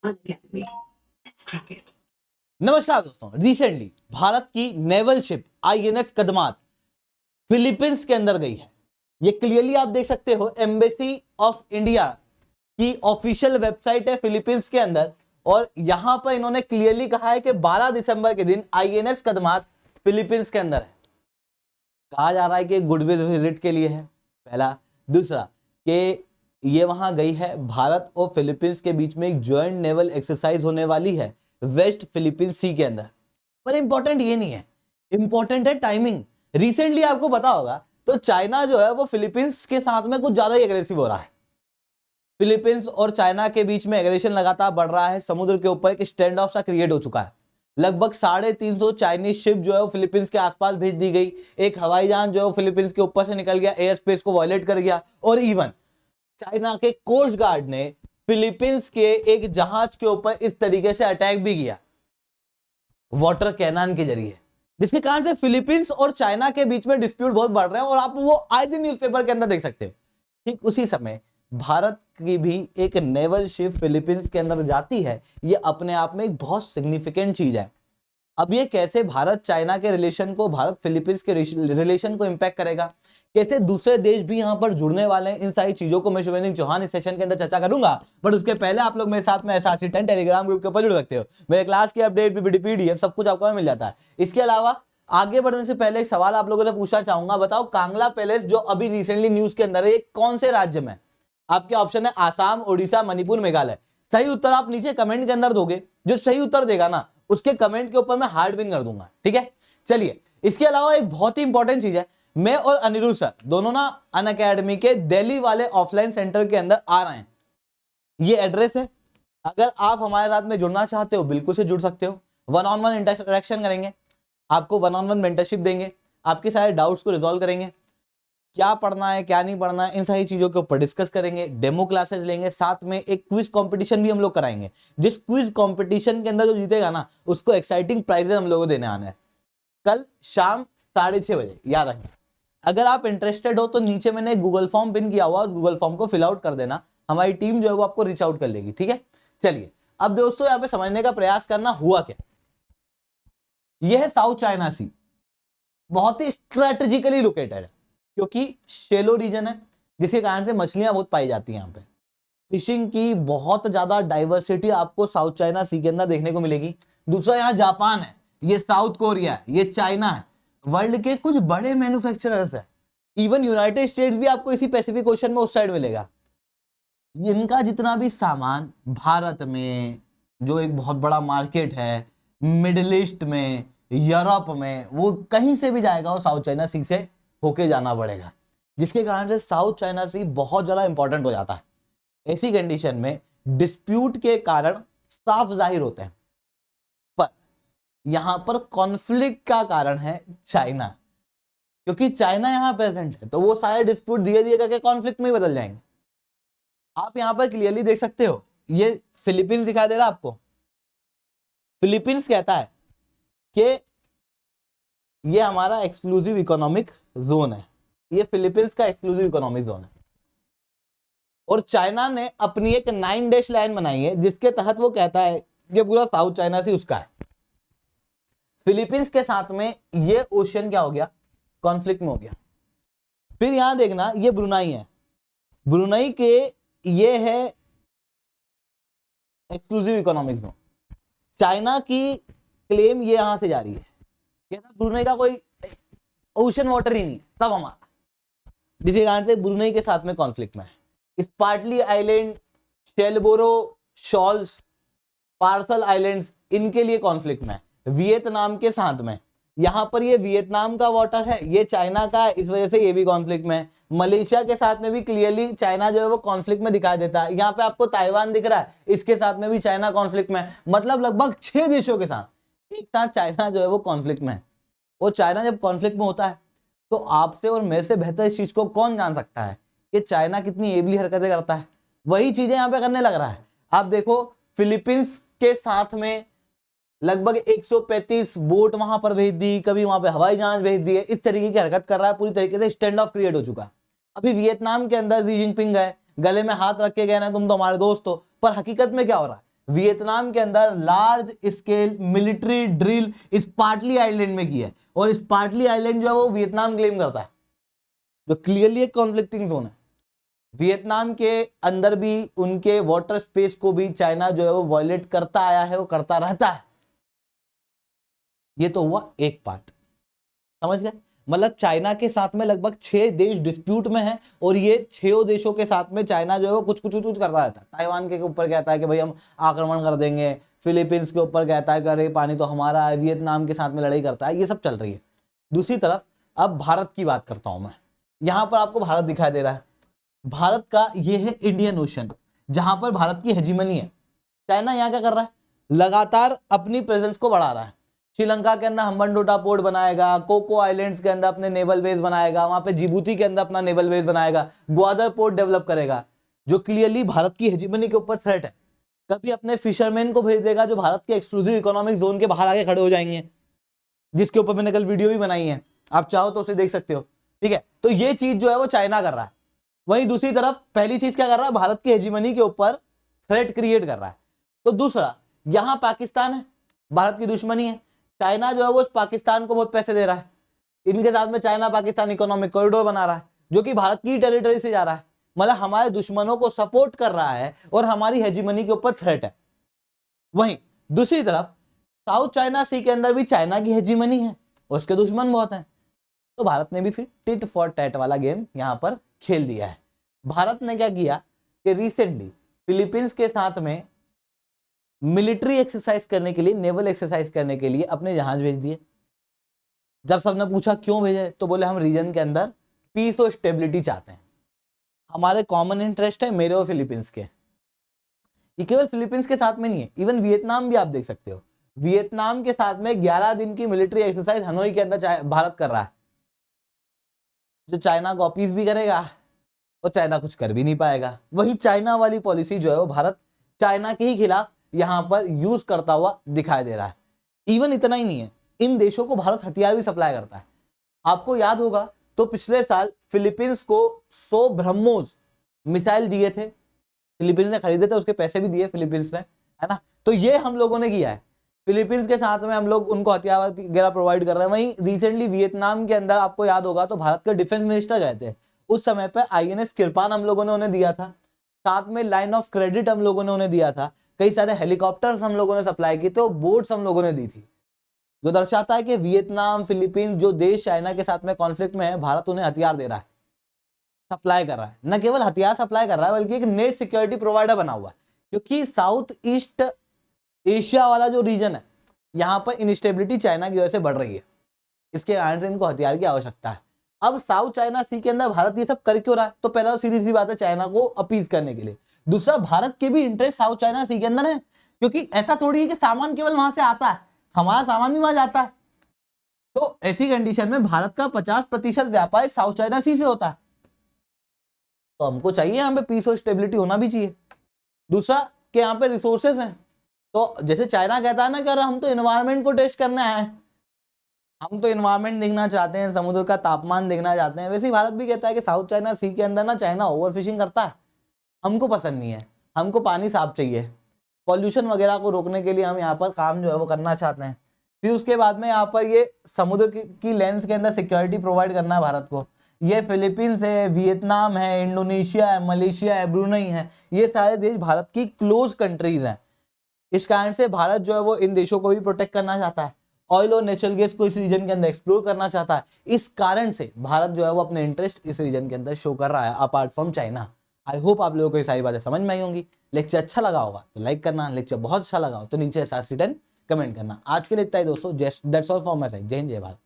Academy. Let's crack it. नमस्कार दोस्तों, recently Bharat की नेवल शिप आईएनएस कदमात फिलीपींस के अंदर गई है। ये क्लियरली आप देख सकते हो, एम्बेसी ऑफ इंडिया की ऑफिशियल वेबसाइट है फिलीपींस के अंदर, और यहां पर इन्होंने क्लियरली कहा है कि 12 दिसंबर के दिन आईएनएस कदमात फिलीपींस के अंदर है। कहा जा रहा है कि गुडविल विजिट के लिए है, पहला। दूसरा कि ये वहां गई है, भारत और फिलीपींस के बीच में एक ज्वाइंट नेवल एक्सरसाइज होने वाली है वेस्ट फिलीपींस सी के अंदर। पर इंपॉर्टेंट ये नहीं है, इंपॉर्टेंट है टाइमिंग। रिसेंटली आपको पता होगा तो चाइना जो है वो फिलीपींस के साथ में कुछ ज्यादा ही एग्रेसिव हो रहा है। फिलीपींस और चाइना के बीच में एग्रेशन लगातार बढ़ रहा है। समुद्र के ऊपर एक स्टैंड ऑफ सा क्रिएट हो चुका है। लगभग 350 चाइनीज शिप जो है वो फिलीपींस के आसपास भेज दी गई। एक हवाई जहाज जो है वो फिलीपींस के ऊपर से निकल गया, एयर स्पेस को वायलेट कर गया। और इवन चाइना के कोस्ट गार्ड ने फिलीपींस के एक जहाज के ऊपर इस तरीके से अटैक भी किया वाटर कैनन के जरिए, जिसके कारण से फिलीपींस और चाइना के बीच में डिस्प्यूट बहुत बढ़ रहे हैं और आप वो आए दिन न्यूज़पेपर के अंदर देख सकते हो। ठीक उसी समय भारत की भी एक नेवल शिप फिलीपींस के अंदर जाती है। ये अपने आप में एक बहुत सिग्निफिकेंट चीज है। अब ये कैसे भारत चाइना के रिलेशन को, भारत फिलीपींस के रिलेशन को इंपैक्ट करेगा, कैसे दूसरे देश भी यहां पर जुड़ने वाले हैं, इन सारी चीजों को मैं शुभेंद्र चौहान इस सेशन के अंदर चर्चा करूंगा। बट उसके पहले आप लोग मेरे साथ में SRC10 टेलीग्राम ग्रुप के ऊपर जुड़ सकते हो। मेरे क्लास की अपडेट, पीपीटी, पीडीएफ सब कुछ आपको मिल जाता है। इसके अलावा आगे बढ़ने से पहले एक सवाल आप लोगों से पूछना चाहूंगा। बताओ, कांगला पैलेस जो अभी रिसेंटली न्यूज के अंदर है, ये कौन से राज्य में? आपके ऑप्शन है आसाम, ओडिशा, मणिपुर, मेघालय। सही उत्तर आप नीचे कमेंट के अंदर दोगे। जो सही उत्तर देगा ना, उसके कमेंट के ऊपर मैं हार्ट विन कर दूंगा, ठीक है। चलिए, इसके अलावा एक बहुत ही इंपॉर्टेंट चीज है, मैं और अनिरुद्ध सर दोनों ना अनअकैडमी के दिल्ली वाले ऑफलाइन सेंटर के अंदर आ रहे हैं। ये एड्रेस है। अगर आप हमारे साथ में जुड़ना चाहते हो, बिल्कुल से जुड़ सकते हो। 1-on-1 इंटरेक्शन करेंगे, आपको 1-on-1 मेंटरशिप देंगे, आपके सारे डाउट्स को रिजॉल्व करेंगे, क्या पढ़ना है क्या नहीं पढ़ना है इन सारी चीजों के ऊपर डिस्कस करेंगे, डेमो क्लासेस लेंगे, साथ में एक क्विज कंपटीशन भी हम लोग कराएंगे। जिस क्विज कंपटीशन के अंदर जो जीतेगा ना, उसको एक्साइटिंग प्राइजेस हम लोगों को देने आने हैं। कल शाम 6:30 बजे याद रखें। अगर आप इंटरेस्टेड हो तो नीचे मैंने गूगल फॉर्म पिन किया हुआ, गूगल फॉर्म को फिल आउट कर देना। हमारी टीम जो है वो आपको रीच आउट कर लेगी, ठीक है। चलिए, अब दोस्तों यहाँ पे समझने का प्रयास करना, हुआ क्या। यह है साउथ चाइना सी, बहुत ही स्ट्रेटेजिकली लोकेटेड है क्योंकि शेलो रीजन है, जिसके कारण से मछलियां बहुत पाई जाती हैं यहाँ पे। फिशिंग की बहुत ज्यादा डाइवर्सिटी आपको साउथ चाइना सी के अंदर देखने को मिलेगी। दूसरा, यहाँ जापान है, ये साउथ कोरिया है, ये चाइना है, वर्ल्ड के कुछ बड़े मैन्युफैक्चरर्स है। इवन यूनाइटेड स्टेट्स भी आपको इसी पैसिफिक ओशन में उस साइड मिलेगा। इनका जितना भी सामान भारत में, जो एक बहुत बड़ा मार्केट है, मिडिल ईस्ट में, यूरोप में, वो कहीं से भी जाएगा वो साउथ चाइना सी से होके जाना पड़ेगा, जिसके कारण से साउथ चाइना सी बहुत ज्यादा इंपॉर्टेंट हो जाता है। ऐसी कंडीशन में डिस्प्यूट के कारण साफ जाहिर होते हैं, पर यहां पर कॉन्फ्लिक्ट का कारण है चाइना, क्योंकि चाइना यहां प्रेजेंट है तो वो सारे डिस्प्यूट धीरे धीरे करके कॉन्फ्लिक्ट में ही बदल जाएंगे। आप यहां पर क्लियरली देख सकते हो, ये फिलीपींस दिखाई दे रहा है आपको। फिलीपींस कहता है कि ये हमारा एक्सक्लूसिव इकोनॉमिक जोन है, ये फिलीपींस का एक्सक्लूसिव इकोनॉमिक जोन है। और चाइना ने अपनी एक 9 डैश लाइन बनाई है, जिसके तहत वो कहता है कि पूरा साउथ चाइना सी उसका है। फिलीपींस के साथ में ये ओशन क्या हो गया, कॉन्फ्लिक्ट में हो गया। फिर यहां देखना, ये ब्रुनाई है, ब्रुनाई के ये है एक्सक्लूसिव इकोनॉमिक जोन। चाइना की क्लेम ये यहां से जा रही है, कहता ब्रुनाई का कोई ओशन वाटर ही नहीं, सब हमारा, जिसके कारण से ब्रुनाई के साथ में कॉन्फ्लिक्ट में है। Spratly island, Scarborough shoals, Paracel islands, इनके लिए कॉन्फ्लिक्ट में है। वियतनाम के साथ में, यहां पर ये वियतनाम का वाटर है, ये चाइना का है, इस वजह से ये भी कॉन्फ्लिक्ट में है। मलेशिया के साथ में भी क्लियरली चाइना जो है वो कॉन्फ्लिक्ट में दिखाई देता है। यहाँ पे आपको ताइवान दिख रहा है, इसके साथ में भी चाइना कॉन्फ्लिक्ट में है। मतलब लगभग 6 देशों के साथ एक साथ चाइना जो है वो कॉन्फ्लिक्ट में है। और चाइना जब कॉन्फ्लिक्ट में होता है तो आपसे और मेरे से बेहतर इस चीज को कौन जान सकता है कि चाइना कितनी एबली हरकतें करता है। वही चीजें यहाँ पे करने लग रहा है। आप देखो, फिलीपींस के साथ में लगभग 135 बोट वहां पर भेज दी, कभी वहां पे हवाई जहाज भेज दिए, इस तरीके की हरकत कर रहा है। पूरी तरीके से स्टैंड ऑफ क्रिएट हो चुका है। अभी वियतनाम के अंदर शी जिनपिंग गए, गले में हाथ रख के गए ना, तुम तो हमारे दोस्त हो, पर हकीकत में क्या हो रहा है, वियतनाम के अंदर large scale military drill Spratly island में की है, और स्पार्टली आइलैंड जो है वो वियतनाम क्लेम करता है, जो क्लियरली एक कॉन्फ्लिक्टिंग जोन है। वियतनाम के अंदर भी उनके वाटर स्पेस को भी चाइना जो है वो वायलेट करता आया है, वो करता रहता है। ये तो हुआ एक पार्ट, समझ गए। मतलब चाइना के साथ में लगभग 6 देश डिस्प्यूट में हैं, और ये 6 देशों के साथ में चाइना जो है वो कुछ कुछ कुछ करता रहता है। ताइवान के ऊपर कहता है कि भाई हम आक्रमण कर देंगे, फिलीपींस के ऊपर कहता है कि अरे पानी तो हमारा है, वियतनाम के साथ में लड़ाई करता है, ये सब चल रही है। दूसरी तरफ अब भारत की बात करता हूं मैं। यहां पर आपको भारत दिखाई दे रहा है। भारत का ये है इंडियन ओशन, जहां पर भारत की हेजीमनी है। चाइना यहाँ क्या कर रहा है, लगातार अपनी प्रेजेंस को बढ़ा रहा है। श्रीलंका के अंदर हम्बनटोटा पोर्ट बनाएगा, कोको आइलैंड्स के अंदर अपने नेवल बेस बनाएगा, वहां पे जिबूती के अंदर अपना नेवल बेस बनाएगा, ग्वादर पोर्ट डेवलप करेगा, जो क्लियरली भारत की हेजीमनी के ऊपर थ्रेट है। कभी अपने फिशरमैन को भेज देगा जो भारत के एक्सक्लूसिव इकोनॉमिक जोन के बाहर आके खड़े हो जाएंगे, जिसके ऊपर मैंने कल वीडियो भी बनाई है, आप चाहो तो उसे देख सकते हो। ठीक है, तो ये चीज जो है वो चाइना कर रहा है। वहीं दूसरी तरफ पहली चीज क्या कर रहा है, भारत की हेजीमनी के ऊपर थ्रेट क्रिएट कर रहा है। तो दूसरा, यहां पाकिस्तान है, भारत की दुश्मनी है। चाइना जो है वो पाकिस्तान को बहुत पैसे दे रहा है, इनके साथ में चाइना पाकिस्तान इकोनॉमिक कॉरिडोर बना रहा है, जो कि भारत की टेरिटरी से जा रहा है। मतलब हमारे दुश्मनों को सपोर्ट कर रहा है और हमारी हेजीमनी के ऊपर थ्रेट है। वहीं दूसरी तरफ साउथ चाइना सी के अंदर भी चाइना की हेजीमनी है, उसके दुश्मन बहुत हैं। तो भारत ने भी फिर टिट फॉर टैट वाला गेम यहां पर खेल दिया है। भारत ने क्या किया कि रिसेंटली फिलीपींस के साथ में मिलिट्री एक्सरसाइज करने के लिए, नेवल एक्सरसाइज करने के लिए अपने जहाज भेज दिए। जब सबने पूछा क्यों भेजे, तो बोले हम रीजन के अंदर पीस और स्टेबिलिटी चाहते हैं, हमारे कॉमन इंटरेस्ट है मेरे और फिलीपींस के। ये केवल फिलीपींस के साथ में नहीं है, इवन वियतनाम भी आप देख सकते हो। वियतनाम के साथ में 11 दिन की मिलिट्री एक्सरसाइज हनोई के अंदर भारत कर रहा है, जो चाइना कॉपीज भी करेगा और चाइना कुछ कर भी नहीं पाएगा। वही चाइना वाली पॉलिसी जो है वो भारत चाइना के ही खिलाफ यहां पर यूज करता हुआ दिखाई दे रहा है। इवन इतना ही नहीं है, इन देशों को भारत हथियार भी सप्लाई करता है। आपको याद होगा तो पिछले साल फिलीपींस को 100 ब्रह्मोस मिसाइल दिए थे, फिलीपींस ने खरीदे थे, उसके पैसे भी दिए फिलीपींस ने, है ना। तो ये हम लोगों ने किया है, फिलीपींस के साथ में हम लोग उनको हथियार वगैरह प्रोवाइड कर रहे हैं। वहीं रिसेंटली वियतनाम के अंदर आपको याद होगा तो भारत के डिफेंस मिनिस्टर गए थे, उस समय पर INS किरपान हम लोगों ने उन्हें दिया था, साथ में लाइन ऑफ क्रेडिट हम लोगों ने उन्हें दिया था, कई सारे हेलीकॉप्टर्स हम लोगों ने सप्लाई की थे, और बोट्स हम लोगों ने दी थी, जो दर्शाता है कि वियतनाम फिलीपींस जो देश चाइना के साथ में कॉन्फ्लिक्ट में है, भारत उन्हें हथियार दे रहा है, सप्लाई कर रहा है। न केवल हथियार सप्लाई कर रहा है बल्कि एक नेट सिक्योरिटी प्रोवाइडर बना हुआ है, क्योंकि साउथ ईस्ट एशिया वाला जो रीजन है, यहाँ पर इंस्टेबिलिटी चाइना की वजह से बढ़ रही है, इसके कारण से इनको हथियार की आवश्यकता है। अब साउथ चाइना सी के अंदर भारत ये सब कर क्यों रहा है, तो पहला तो सीधी सी बात है चाइना को अपीज करने के लिए। दूसरा, भारत के भी इंटरेस्ट साउथ चाइना सी के अंदर है, क्योंकि ऐसा थोड़ी है कि सामान केवल वहां से आता है, हमारा सामान भी वहां जाता है। तो ऐसी कंडीशन में भारत का 50% व्यापार साउथ चाइना सी से होता है, तो हमको चाहिए यहाँ पे पीस और स्टेबिलिटी होना भी चाहिए। दूसरा कि यहाँ पे रिसोर्सेस हैं, तो जैसे चाइना कहता है ना कि हम तो इन्वायरमेंट को टेस्ट करना है, हम तो इन्वायरमेंट देखना चाहते हैं, समुद्र का तापमान देखना चाहते हैं, वैसे ही भारत भी कहता है कि साउथ चाइना सी के अंदर ना चाइना ओवरफिशिंग करता है, हमको पसंद नहीं है, हमको पानी साफ चाहिए, पॉल्यूशन वगैरह को रोकने के लिए हम यहाँ पर काम जो है वो करना चाहते हैं। फिर उसके बाद में यहाँ पर ये समुद्र की लेंस के अंदर सिक्योरिटी प्रोवाइड करना है भारत को। ये फिलीपींस है, वियतनाम है, इंडोनेशिया है, मलेशिया है, ब्रुनई है, ये सारे देश भारत की क्लोज कंट्रीज हैं। इस कारण से भारत जो है वो इन देशों को भी प्रोटेक्ट करना चाहता है, ऑयल और नेचुरल गैस को इस रीजन के अंदर एक्सप्लोर करना चाहता है। इस कारण से भारत जो है वो अपने इंटरेस्ट इस रीजन के अंदर शो कर रहा है, apart from China. I hope आप लोगों को ये सारी बातें समझ में आई होंगी। लेक्चर अच्छा लगा होगा तो लाइक करना, लेक्चर बहुत अच्छा लगा हो तो नीचे *10 कमेंट करना। आज के लिए इतना ही दोस्तों, that's all from my side. जय हिंद, जय भारत।